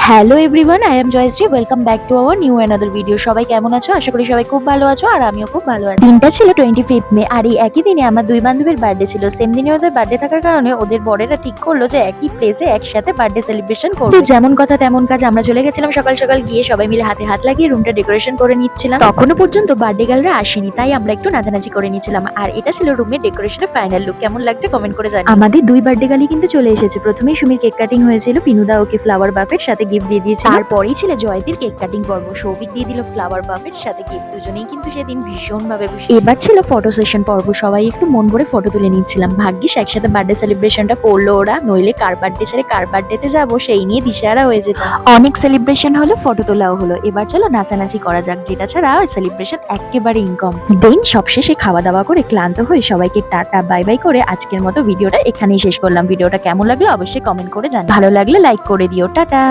Hello everyone, I am Jayshree. Welcome back to our new another video. সবাই কেমন আছো? আশা করি সবাই খুব ভালো আছো আর আমিও খুব ভালো আছি। দিনটা ছিল 25 মে আর এই একই দিনে আমার দুই বান্ধবীর বার্থডে ছিল। সেম দিনে ওদের বার্থডে থাকার কারণে ওদের বরেরা ঠিক করলো যে একই প্লেসে একসাথে বার্থডে সেলিব্রেশন করবে। তো যেমন কথা তেমন কাজ, আমরা চলে গেছিলাম সকাল সকাল, গিয়ে সবাই মিলে হাতে হাত লাগিয়ে রুমটা ডেকোরেশন করে নিচ্ছিলাম। তখনও পর্যন্ত বার্থডে গার্লরা আসেনি, তাই আমরা একটু নাচানাচি করে নিচ্ছিলাম। আর এটা ছিল রুমের ডেকোরেশনের ফাইনাল লুক। কেমন লাগছে কমেন্ট করে জানাও। আমাদের দুই বার্থডে গার্লই কিন্তু চলে এসেছে। প্রথমেই সুমির কেক কাটিং হয়েছিল, পিনুদা ওকে ফ্লাওয়ার বাফের সাথে গিফট দিয়ে দিয়েছিল। তারপরেই ছিল জয়তির কেক কাটিং পর্ব। সৌভিক দিয়ে দিল ফ্লাওয়ার বাফের সাথে গিফট। দুজনেই কিন্তু সেদিন ভীষণ ভাবে খুশি। এবার ছিল ফটো সেশন পর্ব। সবাই একটু মন ভরে ফটো তুলে নিচ্ছিলাম। ভাগ্যিস একসাথে বার্থডে সেলিব্রেশনটা করলো ওরা, নইলে কার বার্থডে ছেড়ে কার বার্থডেতে যাবো সেই নিয়ে দিশেহারা হয়ে যেত। অনেক সেলিব্রেশন হলো, ফটো তোলাও হলো। এবার চলো নাচানাচি করা যাক, যেটা ছাড়া সেলিব্রেশন একেবারে ইনকম। দেন সবশেষে খাওয়া দাওয়া করে ক্লান্ত হয়ে সবাইকে টাটা বাই বাই করে আজকের মতো ভিডিওটা এখানেই শেষ করলাম। ভিডিওটা কেমন লাগলো অবশ্যই কমেন্ট করে জানাও। ভালো লাগলে লাইক করে দিও। টাটা।